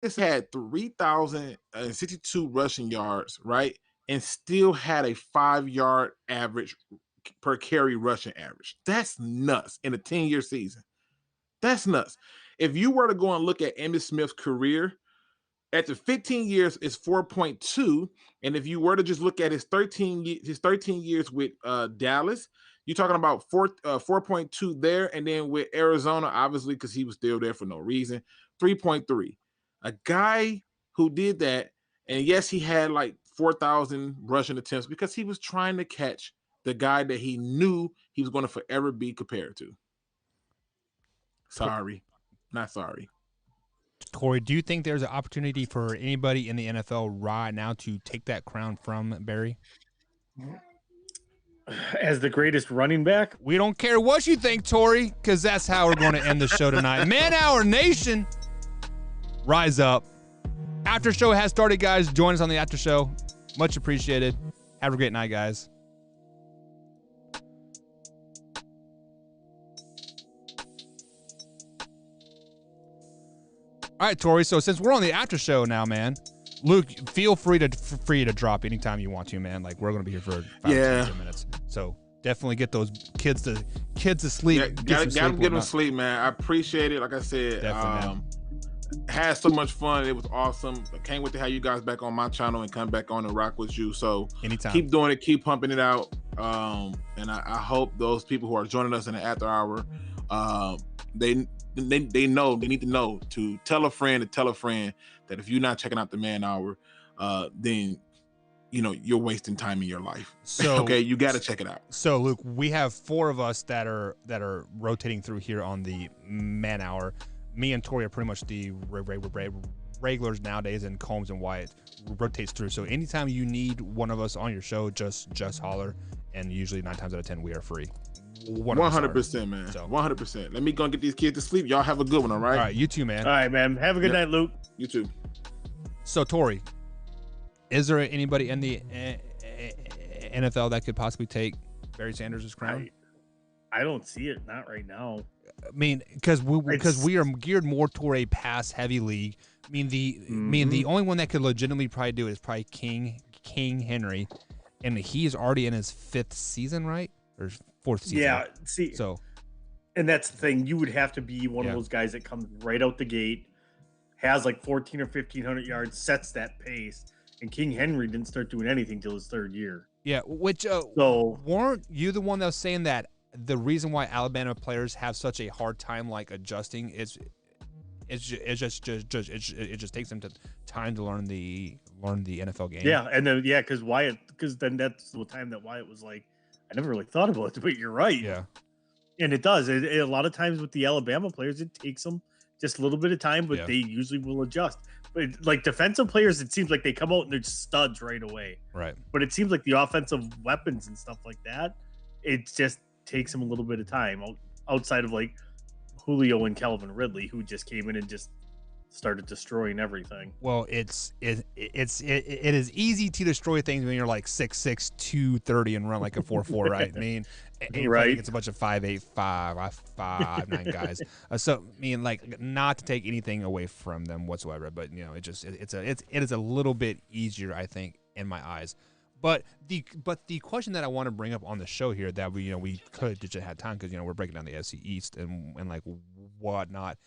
This had 3,062 rushing yards, right? And still had a 5 yard average per carry rushing average. That's nuts in a 10-year season. That's nuts. If you were to go and look at Emmitt Smith's career, after 15 years is 4.2, and if you were to just look at his 13 years with Dallas, you're talking about 4.2 there, and then with Arizona, obviously because he was still there for no reason, 3.3. A guy who did that, and yes, he had like 4,000 rushing attempts because he was trying to catch the guy that he knew he was going to forever be compared to. Sorry, not sorry. Corey, do you think there's an opportunity for anybody in the NFL right now to take that crown from Barry? As the greatest running back? We don't care what you think, Tori, because that's how we're going to end the show tonight. Man Hour Nation, rise up. After show has started, guys. Join us on the after show. Much appreciated. Have a great night, guys. All right, Tori. So since we're on the after show now, man, Luke, feel free to drop anytime you want to, man. Like we're gonna be here for 5 minutes. So definitely get those kids to sleep. Yeah, gotta get them sleep, man. I appreciate it. Like I said, had so much fun. It was awesome. I can't wait to have you guys back on my channel and come back on and rock with you. So anytime, keep doing it, keep pumping it out. And I hope those people who are joining us in the after hour, they need to know to tell a friend that if you're not checking out the Man Hour, then you're wasting time in your life. So okay, you got to check it out. So Luke, we have 4 of us that are rotating through here on the Man Hour. Me and Tori are pretty much the regulars nowadays, and Combs and Wyatt rotates through. So anytime you need one of us on your show, just holler, and usually 9 times out of 10 we are free. 100%, man. So 100%. Let me go and get these kids to sleep. Y'all have a good one, all right? All right, you too, man. All right, man. Have a good night, Luke. You too. So, Tori, is there anybody in the NFL that could possibly take Barry Sanders' crown? I don't see it. Not right now. I mean, because we are geared more toward a pass-heavy league. I mean, the only one that could legitimately probably do it is probably King Henry, and he's already in his 5th season, right? Or 4th season. Yeah, see, and that's the thing. You would have to be one of those guys that comes right out the gate, has like 1,400 or 1,500 yards, sets that pace. And King Henry didn't start doing anything till his 3rd year. Yeah, which weren't you the one that was saying that the reason why Alabama players have such a hard time like adjusting is it just takes them time to learn the NFL game. Yeah, and then because then that's the time that Wyatt was like, I never really thought about it, but you're right. Yeah. And it does. A lot of times with the Alabama players, it takes them just a little bit of time, but they usually will adjust. But like defensive players, it seems like they come out and they're studs right away. Right. But it seems like the offensive weapons and stuff like that, it just takes them a little bit of time outside of like Julio and Calvin Ridley, who just came in and just started destroying everything. Well, it is easy to destroy things when you're like 6'6", 230 and run like a 4.4, right? I mean, right? It's a bunch of 5'8", 5'9" guys. So I mean, like, not to take anything away from them whatsoever, but it is a little bit easier, I think, in my eyes. But the question that I want to bring up on the show here that we could just had time because we're breaking down the FC East and like whatnot.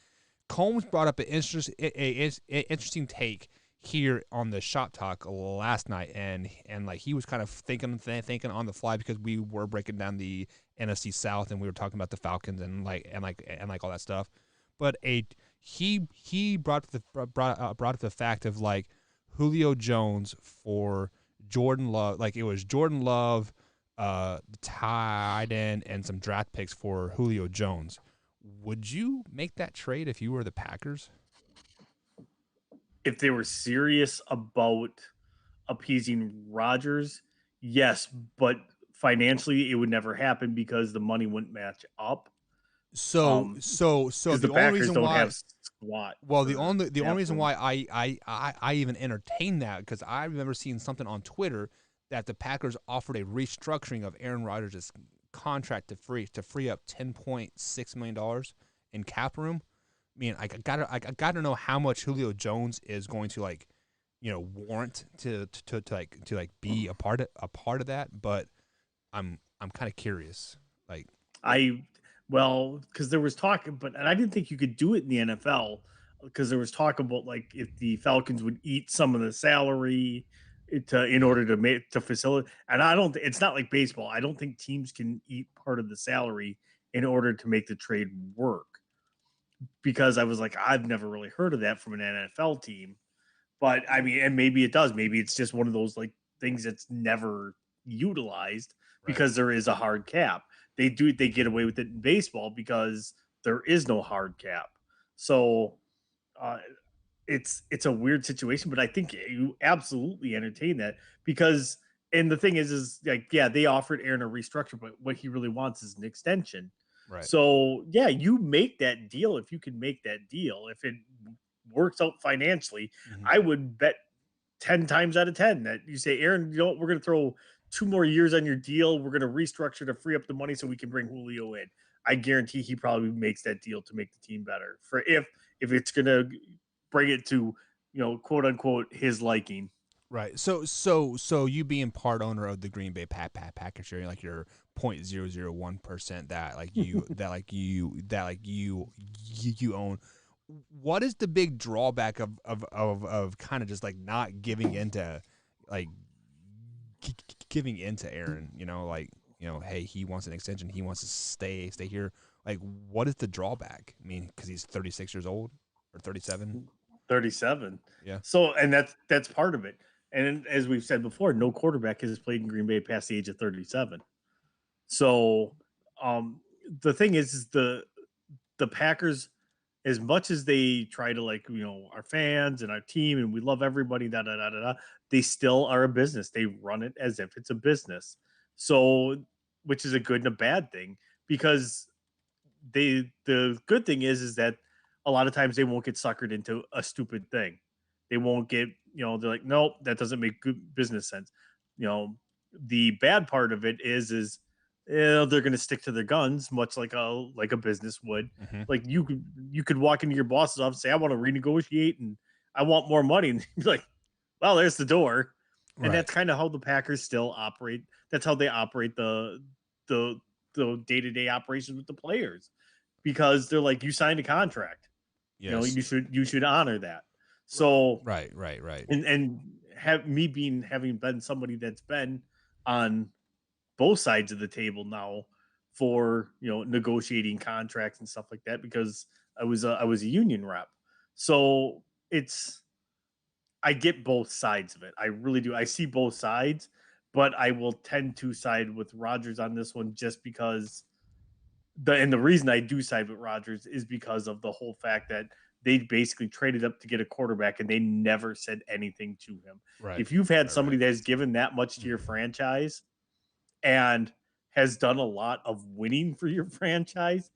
Combs brought up an interesting take here on the Shop Talk last night, and like he was kind of thinking on the fly because we were breaking down the NFC South and we were talking about the Falcons and all that stuff. But he brought up the fact of like Julio Jones for Jordan Love, like it was Jordan Love, the tight end, and some draft picks for Julio Jones. Would you make that trade if you were the Packers? If they were serious about appeasing Rodgers, yes, but financially it would never happen because the money wouldn't match up. So the only reason why have squat. Well, the only reason why I even entertained that because I remember seeing something on Twitter that the Packers offered a restructuring of Aaron Rodgers' contract to free up $10.6 million in cap room. mean, I gotta know how much Julio Jones is going to like, warrant to be a part of that. But I'm kind of curious. Like, I well, because there was talk, but and I didn't think you could do it in the NFL because there was talk about like if the Falcons would eat some of the salary in order to make to facilitate. And I don't. It's not like baseball. I don't think teams can eat part of the salary in order to make the trade work. Because I was like, I've never really heard of that from an NFL team. But I mean, and maybe it does. Maybe it's just one of those like things that's never utilized right, because there is a hard cap. They get away with it in baseball because there is no hard cap. So uh, it's a weird situation, but I think you absolutely entertain that because and the thing is like yeah, they offered Aaron a restructure, but what he really wants is an extension. right. So yeah, you make that deal if you can make that deal. If it works out financially, Hmm. I would bet 10 times out of 10 that you say, Aaron, you know, we're going to throw 2 more years on your deal. We're going to restructure to free up the money so we can bring Julio in. I guarantee he probably makes that deal to make the team better for if it's going to bring it to, quote unquote, his liking. Right. So you being part owner of the Green Bay Packers, you're like your 0.001% that like you own. What is the big drawback of kind of just like not giving into like giving into Aaron? Hey, he wants an extension. He wants to stay here. Like, what is the drawback? I mean, because he's 36 years old or 37. 37. Yeah. So, and that's part of it. And as we've said before, no quarterback has played in Green Bay past the age of 37. So, um, the thing is the Packers, as much as they try to like our fans and our team and we love everybody, da da da da da, they still are a business. They run it as if it's a business. So, which is a good and a bad thing because the good thing is that a lot of times they won't get suckered into a stupid thing. They won't get, they're like, nope, that doesn't make good business sense. You know, the bad part of it is they're going to stick to their guns, much like a business would. Hmm. Like you could walk into your boss's office and say, I want to renegotiate and I want more money, and you're like, well, there's the door. And Right. that's kind of how the Packers still operate. That's how they operate the the day to day operations with the players because they're like, you signed a contract. Yes. You should honor that. So Right. Right. Right. and have me having been somebody that's been on both sides of the table now for negotiating contracts and stuff like that because I was a union rep. So it's I get both sides of it. I really do. I see both sides, but I will tend to side with Rogers on this one just because the reason I do side with Rodgers is because of the whole fact that they basically traded up to get a quarterback and they never said anything to him. Right. If you've had Right. somebody Right. that has given that much to your franchise and has done a lot of winning for your franchise,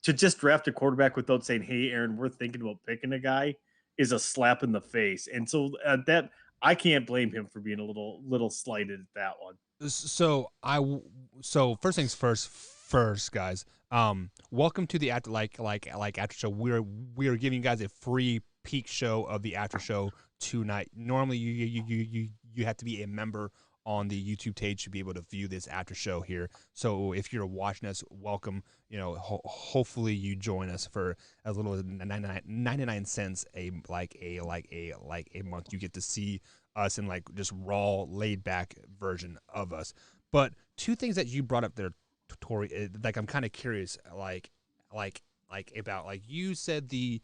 to just draft a quarterback without saying, "Hey, Aaron, we're thinking about picking a guy," is a slap in the face. And so that I can't blame him for being a little slighted at that one. So so first things first, guys. Welcome to the after show. We are giving you guys a free peek show of the after show tonight. Normally, you have to be a member on the YouTube page to be able to view this after show here. So if you're watching us, welcome. Hopefully you join us for as little as 99 cents a month. You get to see us in like just raw, laid back version of us. But two things that you brought up there, Tori, like I'm kind of curious, like about like you said the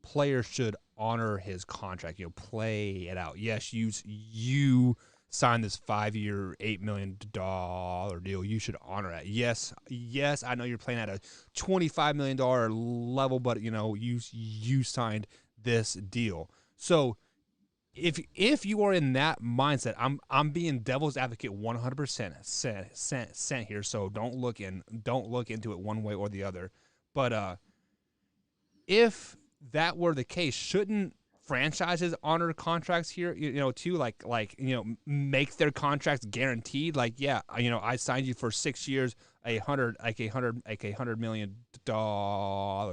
player should honor his contract, play it out. Yes, you signed this 5-year, $8 million deal. You should honor that. Yes, I know you're playing at a $25 million level, but you signed this deal. So if you are in that mindset, I'm being devil's advocate 100% here. So don't look into it one way or the other. But if that were the case, shouldn't franchises honor contracts here? Too make their contracts guaranteed. Like yeah, I signed you for 6 years, $100 million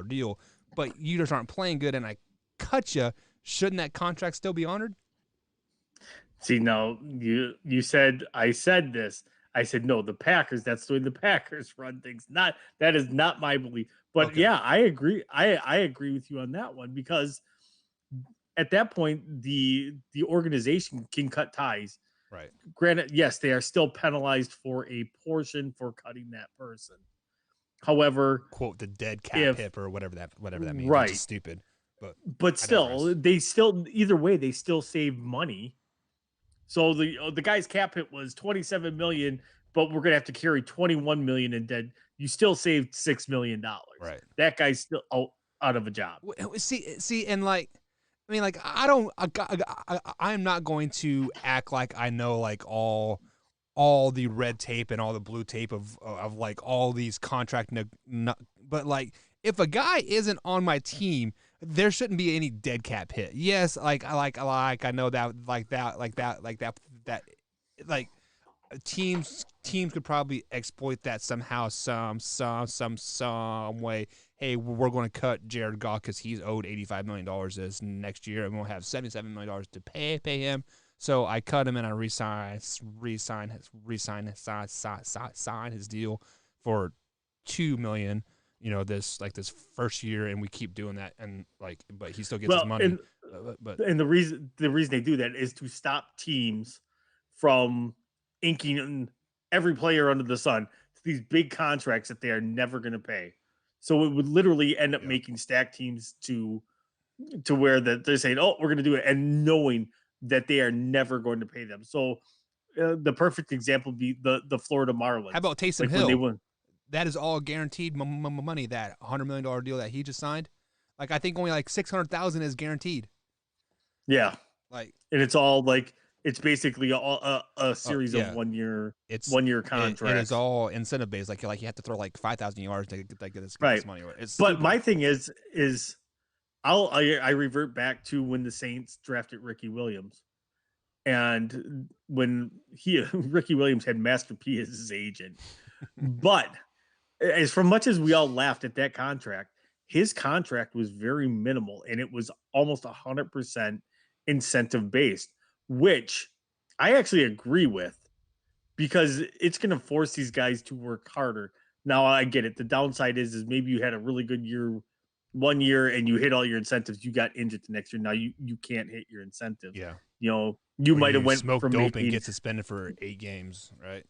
deal. but you just aren't playing good, and I cut you. Shouldn't that contract still be honored? See, now you said I said this. I said no, the Packers. That's the way the Packers run things. Not that is not my belief. But Okay. yeah, I agree. I agree with you on that one because at that point the organization can cut ties. Right. Granted, yes, they are still penalized for a portion for cutting that person. However, Quote the dead cap if hip or whatever that means, which is right, stupid. but I still, digress. they still either way they still save money. So the guy's cap hit was 27 million, but we're gonna have to carry 21 million in dead. You still saved $6 million. Right. That guy's still out of a job. See, and like, I mean, like, I'm not going to act like I know like all the red tape and all the blue tape of like all these contract, but like, if a guy isn't on my team, there shouldn't be any dead cap hit. Yes, I know that like teams could probably exploit that somehow, some way. Hey, we're going to cut Jared Goff because he's owed $85 million this next year, and we'll have $77 million to pay him. So I cut him and I resign his deal for $2 million. This first year, and we keep doing that, and like, but he still gets his Well, money. and the reason they do that is to stop teams from inking every player under the sun to these big contracts that they are never going to pay. So it would literally end up making stack teams to where that they're saying, "Oh, we're going to do it," and knowing that they are never going to pay them. So the perfect example would be the Florida Marlins. How about Taysom like Hill? when they won. That is all guaranteed money. That $100 million deal that he just signed, like I think only like 600,000 is guaranteed. Yeah, like, and it's all like it's basically a series of yeah. 1 year It's 1 year contracts. It is all incentive based. Like you have to throw like 5,000 yards to get this right. money. It's But stupid. my thing is I revert back to when the Saints drafted Ricky Williams, and when Ricky Williams had Master P as his agent. But as for much as we all laughed at that contract, his contract was very minimal, and it was almost 100% incentive based, which I actually agree with because it's going to force these guys to work harder. Now I get it. The downside is maybe you had a really good year 1 year and you hit all your incentives. You got injured the next year. Now you can't hit your incentives. Yeah. You might have went smoke from dope making and get suspended for 8 games, right?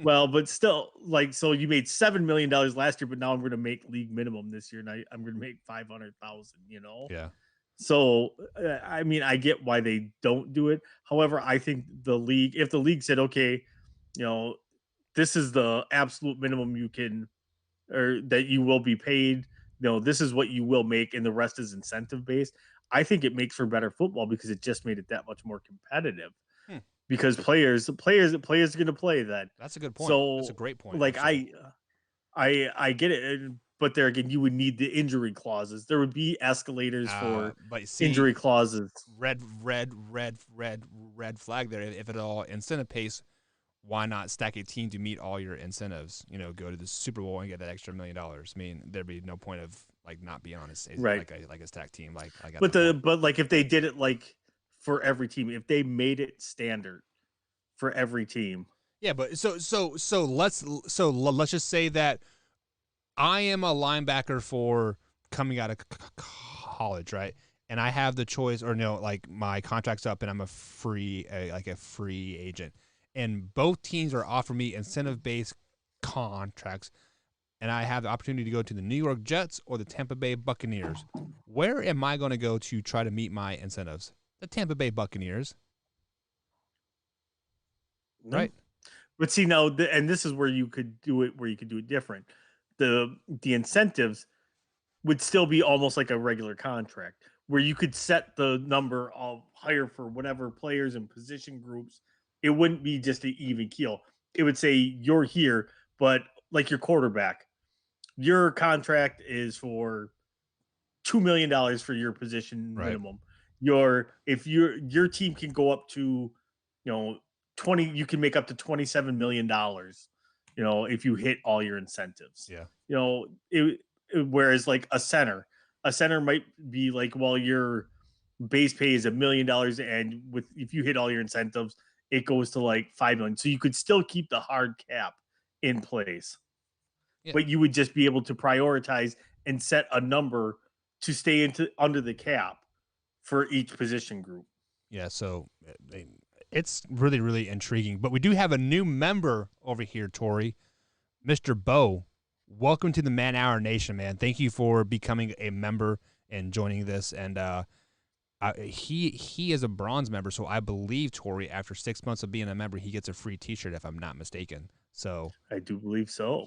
well, but still, like, so you made $7 million last year, but now I'm going to make league minimum this year, and I'm going to make 500,000. Yeah. So, I mean, I get why they don't do it. However, I think if the league said, okay, this is the absolute minimum you can, or that you will be paid, this is what you will make, and the rest is incentive based. I think it makes for better football because it just made it that much more competitive. Because players are going to play that. That's a good point. So that's a great point. Like actually. I get it, but there again, you would need the injury clauses. There would be escalators for but see, injury clauses. Red flag there. If it all incentive pace, why not stack a team to meet all your incentives? Go to the Super Bowl and get that extra $1 million. I mean, there'd be no point of like not being honest, right? Like a stack team. But like if they did it like for every team, if they made it standard for every team. Yeah, but so let's just say that I am a linebacker for coming out of college, right? And I have the choice, or no, like my contract's up, and I'm a free agent, and both teams are offering me incentive-based contracts, and I have the opportunity to go to the New York Jets or the Tampa Bay Buccaneers. Where am I going to go to try to meet my incentives? The Tampa Bay Buccaneers. Right. But see now, and this is where you could do it different. The incentives would still be almost like a regular contract where you could set the number of hire for whatever players and position groups. It wouldn't be just an even keel. It would say you're here, but like your quarterback, your contract is for $2 million for your position minimum. If your team can go up to 20, you can make up to $27 million, if you hit all your incentives. Yeah. Whereas like a center, a center might be like, well, your base pay is $1 million, and with if you hit all your incentives, it goes to like 5 million. So you could still keep the hard cap in place, Yeah. but you would just be able to prioritize and set a number to stay into under the cap for each position group. Yeah, so it's really, really intriguing. But we do have a new member over here, Tori, Mr. Bo. Welcome to the Man Hour Nation, man. Thank you for becoming a member and joining this. And he is a bronze member, so I believe, Tori, after 6 months of being a member, he gets a free T-shirt, if I'm not mistaken. So I do believe so.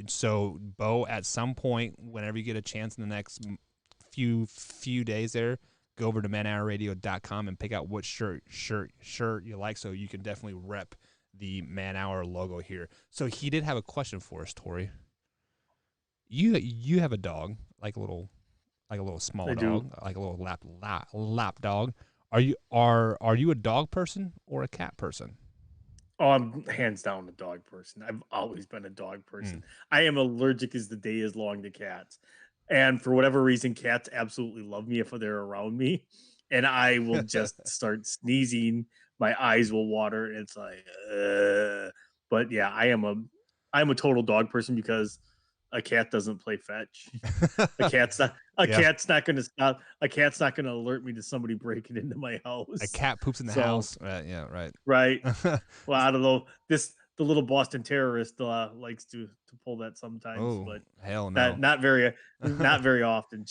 So Bo, at some point, whenever you get a chance in the next few days there, go over to manhourradio.com and pick out what shirt you like, so you can definitely rep the Man Hour logo here. So he did have a question for us, Tori. You have a dog, like a little small I dog, do. like a little lap dog. Are you a dog person or a cat person? Oh, I'm hands down a dog person. I've always been a dog Mm. person. I am allergic as the day is long to cats. And for whatever reason, cats absolutely love me if they're around me. And I will just start sneezing. My eyes will water. And it's like, but yeah, I'm a total dog person because a cat doesn't play fetch. A cat's not a Yeah. cat's not gonna stop. A cat's not gonna alert me to somebody breaking into my A house. cat poops in the So house. Yeah, right. right. Well, I don't know. The little Boston terrorist likes to pull that sometimes, Oh, but hell not no. not very often.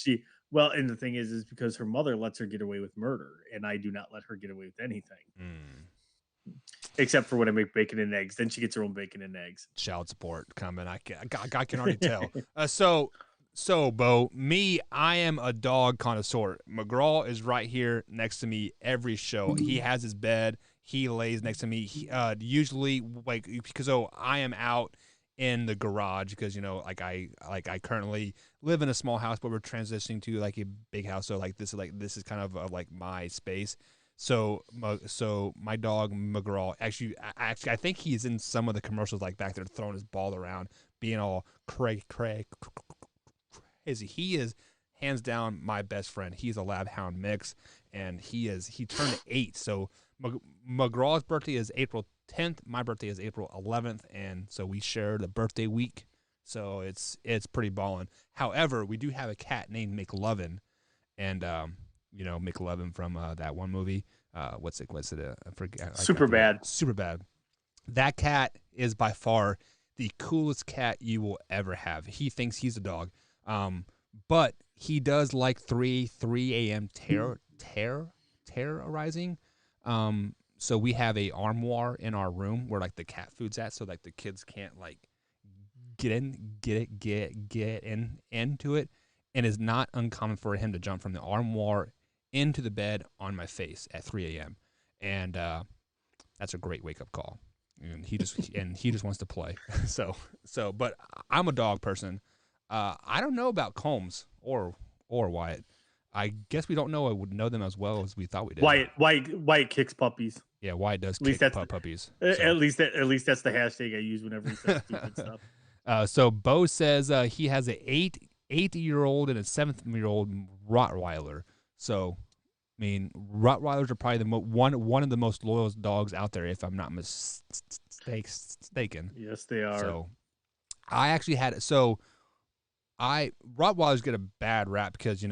And the thing is because her mother lets her get away with murder, and I do not let her get away with anything Mm. except for when I make bacon and eggs. Then she gets her own bacon and eggs. Child support coming. I can already tell. So Bo, I am a dog connoisseur. McGraw is right here next to me every show. He has his bed. He lays next to me. Usually, like, because I am out in the garage because I currently live in a small house, but we're transitioning to like a big house. So this is kind of like my space. So my dog McGraw, actually, I think he's in some of the commercials, like back there throwing his ball around, being all crazy. He is hands down my best friend. He's a lab hound mix, and he turned 8. So McGraw's birthday is April 10th. My birthday is April 11th, and so we share the birthday week. So it's pretty ballin'. However, we do have a cat named McLovin, and McLovin from that one movie. What's it? I forget. Super bad. Super bad. That cat is by far the coolest cat you will ever have. He thinks he's a dog, but he does like 3 a.m. terrorizing. So we have a armoire in our room where like the cat food's at, so like the kids can't like get into it. And it's not uncommon for him to jump from the armoire into the bed on my face at 3 a.m. And that's a great wake up call. And he just wants to play. But I'm a dog person. I don't know about Combs or Wyatt. I guess we don't know them as well as we thought we did. Wyatt kicks puppies. Yeah, Wyatt does At least kick that's puppies. at least that's the hashtag I use whenever he says stupid stuff. So Bo says he has an 8-year-old and a 7-year-old Rottweiler. So, I mean, Rottweilers are probably one of the most loyal dogs out there, if I'm not mistaken. Yes, they are. So, I actually had Rottweilers get a bad rap because they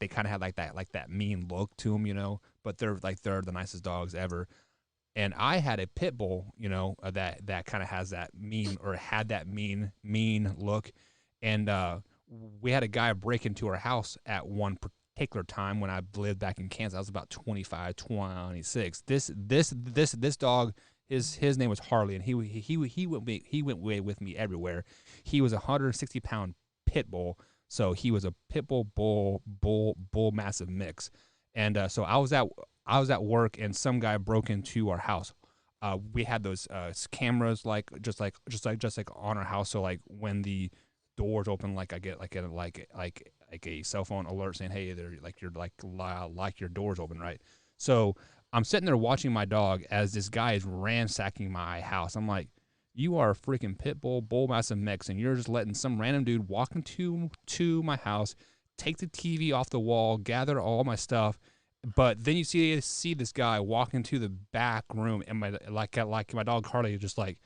kind of have like that mean look to them, but they're the nicest dogs ever. And I had a pit bull, that kind of has that mean, or had that mean look. And we had a guy break into our house at one particular time when I lived back in Kansas. I was about 25, 26. This dog, his name was Harley, and he went with me everywhere. He was a 160-pound pit bull, so he was a pit bull massive mix. And so I was at work, and some guy broke into our house. We had those cameras just like on our house. So like when the doors open, like I get like a cell phone alert saying, hey, they're like your doors open, right? So I'm sitting there watching my dog as this guy is ransacking my house. I'm like, You are a freaking pit bull, bull mastiff mix, and you're just letting some random dude walk into my house, take the TV off the wall, gather all my stuff, but then you see this guy walk into the back room, and my dog Harley is just like,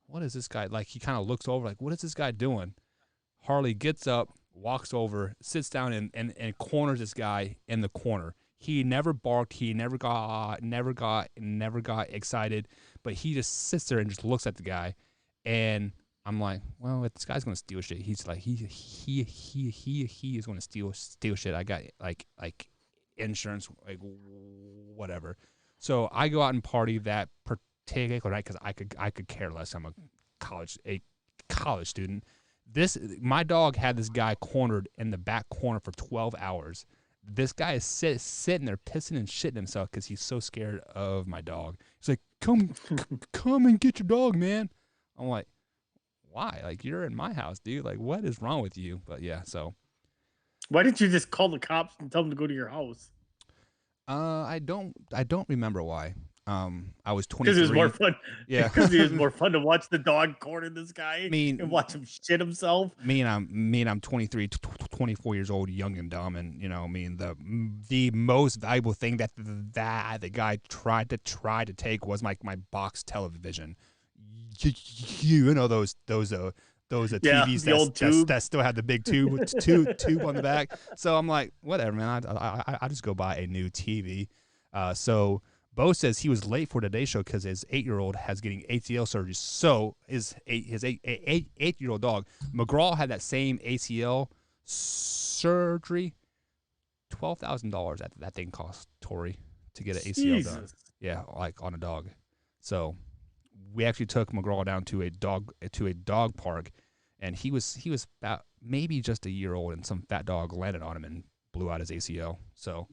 what is this guy? Like, he kind of looks over, like, what is this guy doing? Harley gets up, walks over, sits down, and corners this guy in the corner. He never barked. He never got excited, but he just sits there and just looks at the guy. And I'm like, well, if this guy's gonna steal shit, he's like, he is gonna steal shit. I got like insurance, like whatever. So I go out and party that particular night because I could care less. I'm a college student. My dog had this guy cornered in the back corner for 12 hours. This guy is sitting there pissing and shitting himself because he's so scared of my dog. He's like, come and get your dog, man. I'm like, why? Like, you're in my house, dude. Like, what is wrong with you? But yeah, so. Why didn't you just call the cops and tell them to go to your house? I don't remember why. I was 23. Because it was more fun. Yeah, because it was more fun to watch the dog corner this guy and watch him shit himself. I'm 23, 24 years old, young and dumb, and the most valuable thing that the guy tried to take was my box television. You know those TVs that still had the big tube on the back. So I'm like, whatever, man. I just go buy a new TV. So Bo says he was late for today's show because his 8-year-old has getting ACL surgery. So his 8-year-old dog McGraw had that same ACL surgery. $12,000 that thing cost Tori to get an ACL done. Yeah, like on a dog. So we actually took McGraw down to a dog park, and he was about maybe just a year old, and some fat dog landed on him and blew out his ACL. So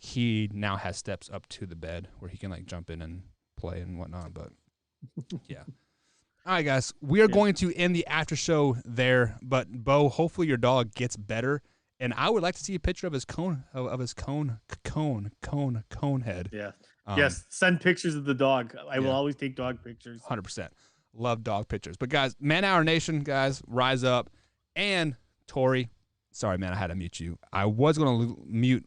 he now has steps up to the bed where he can like jump in and play and whatnot. But yeah. All right, guys, we are going to end the after show there. But Bo, hopefully your dog gets better, and I would like to see a picture of his cone head. Yeah. Yes. Send pictures of the dog. I will always take dog pictures. 100%. Love dog pictures. But guys, Man Hour Nation, guys, rise up. And Tori, sorry, man, I had to mute you. I was going to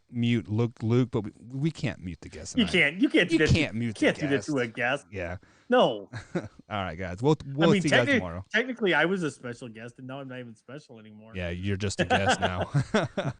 mute Luke, but we can't mute the guest tonight. You can't do that to a guest. Yeah. No. All right, guys. We'll see you guys tomorrow. Technically, I was a special guest, and now I'm not even special anymore. Yeah, you're just a guest now.